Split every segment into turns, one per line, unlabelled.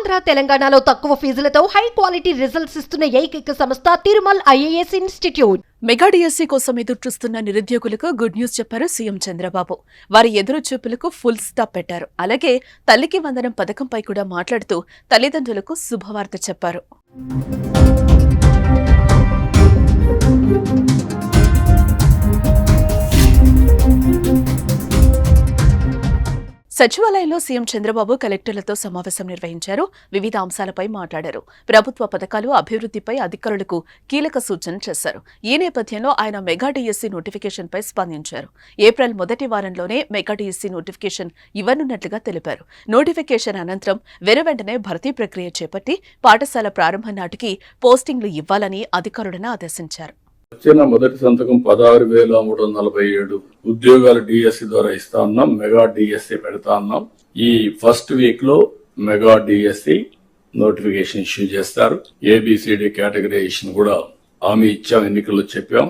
ఆంధ్ర తెలంగాణలో తక్కువ ఫీజులతో high quality results ఇస్తున్న ఏకైక సంస్థ Tirumal IAS institute.
Mega DSC కోసం ఎదురుచూస్తున్న నిరుద్యోగులకు గుడ్ న్యూస్ చెప్పారు సీఎం చంద్రబాబు. వారి ఎదురు చూపులకు ఫుల్ స్టాప్ పెట్టారు. అలాగే తల్లికి వందనం పథకంపై కూడా మాట్లాడుతూ తల్లిదండ్రులకు శుభవార్త చెప్పారు. సచివాలయంలో సీఎం చంద్రబాబు కలెక్టర్లతో సమావేశం నిర్వహించారు. వివిధ అంశాలపై మాట్లాడారు. ప్రభుత్వ పథకాలు, అభివృద్ధిపై అధికారులకు కీలక సూచనలు చేశారు. ఈ నేపథ్యంలో ఆయన మెగా డిఎస్సీ నోటిఫికేషన్పై స్పందించారు. ఏప్రిల్ మొదటి వారంలోనే మెగా డిఎస్సీ నోటిఫికేషన్ ఇవ్వనున్నట్లుగా తెలిపారు. నోటిఫికేషన్ అనంతరం వెనువెంటనే భర్తీ ప్రక్రియ చేపట్టి పాఠశాల ప్రారంభం నాటికి పోస్టింగ్లు ఇవ్వాలని అధికారులను ఆదేశించారు.
వచ్చిన మొదటి సంతకం 16,347 ఉద్యోగాలు డిఎస్సి ద్వారా ఇస్తా ఉన్నాం. మెగా డిఎస్సి పెడతా ఉన్నాం. ఈ ఫస్ట్ వీక్ లో మెగా డిఎస్సి నోటిఫికేషన్ ఇష్యూ చేస్తారు. ఏబిసిడి కేటగరైజేషన్ కూడా హామీ ఇచ్చాం, ఎన్నికల్లో చెప్పాం.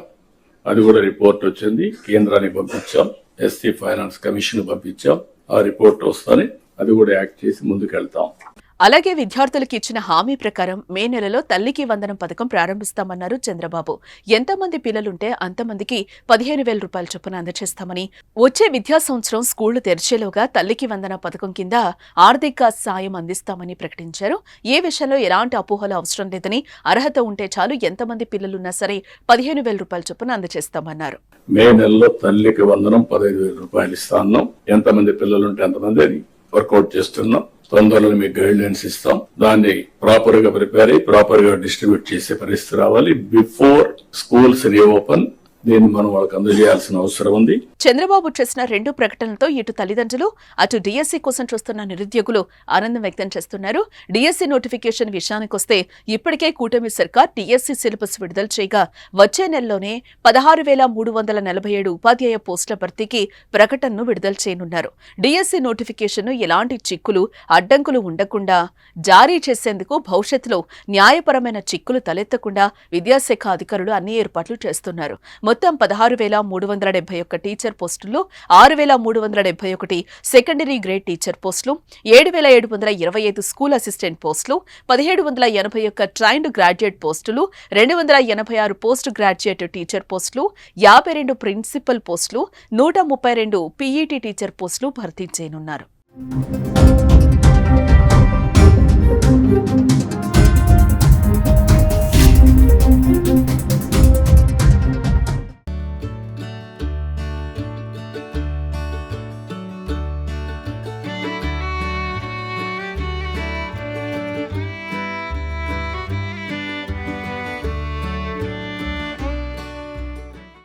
అది కూడా రిపోర్ట్ వచ్చింది, కేంద్రానికి పంపించాం, ఎస్సీ ఫైనాన్స్ కమిషన్ పంపించాం. ఆ రిపోర్ట్ వస్తానే అది కూడా యాక్ట్ చేసి ముందుకెళ్తాం.
అలాగే విద్యార్థులకు ఇచ్చిన హామీ ప్రకారం మే నెలలో తల్లికి వందనం పథకం ప్రారంభిస్తామన్నారు చంద్రబాబు. ఎంతమంది పిల్లలుంటే అంతమందికి 15,000 రూపాయల చొప్పున అందజేస్తామని, వచ్చే విద్యా సంవత్సరం స్కూళ్లు తెరిచేలోగా తల్లికి వందన పథకం కింద ఆర్థిక సాయం అందిస్తామని ప్రకటించారు. ఏ విషయంలో ఎలాంటి అపోహలు అవసరం లేదని, అర్హత ఉంటే చాలు ఎంతమంది పిల్లలున్నా సరే 15,000 రూపాయల చొప్పున అందజేస్తామన్నారు.
మే నెలలో తల్లికి వందనం 15,000 రూపాయలు ఇస్తాన్నాం. ఎంతమంది పిల్లలుంటే అంతమంది అది వర్కౌట్ చేస్తున్నాం. తొందరలో మీకు గైడ్ లైన్స్ ఇస్తాం. దాన్ని ప్రాపర్ గా ప్రిపేర్ అయ్యి ప్రాపర్ గా డిస్ట్రిబ్యూట్ చేసే పరిస్థితి రావాలి. బిఫోర్ స్కూల్స్ రీఓపెన్ దీన్ని మనం వాళ్ళకి అందజేయాల్సిన అవసరం ఉంది.
చంద్రబాబు చేసిన 2 ప్రకటనలతో ఇటు తల్లిదండ్రులు, అటు డిఎస్సీ కోసం చూస్తున్న నిరుద్యోగులు ఆనందం వ్యక్తం చేస్తున్నారు. డిఎస్సీ నోటిఫికేషన్ విషయానికొస్తే ఇప్పటికే కూటమి సర్కార్ డిఎస్సీ సిలబస్ విడుదల చేయగా వచ్చే నెలలోనే 16,347 ఉపాధ్యాయ పోస్టుల భర్తీకి ప్రకటనను విడుదల చేయనున్నారు. డిఎస్సీ నోటిఫికేషన్ను ఎలాంటి చిక్కులు, అడ్డంకులు ఉండకుండా జారీ చేసేందుకు భవిష్యత్తులో న్యాయపరమైన చిక్కులు తలెత్తకుండా విద్యాశాఖ అధికారులు అన్ని ఏర్పాట్లు చేస్తున్నారు. మొత్తం 16,371 టీచర్ పోస్టులు, 6,371 సెకండరీ గ్రేడ్ టీచర్ పోస్టులు, 7,725 స్కూల్ అసిస్టెంట్ పోస్టులు, 1,781 ట్రైన్డ్ గ్రాడ్యుయేట్ పోస్టులు, 286 పోస్ట్ గ్రాడ్యుయేట్ టీచర్ పోస్టులు, 52 ప్రిన్సిపల్ పోస్టులు, 132 పీఈటీ టీచర్ పోస్టులు భర్తీ చేయనున్నారు.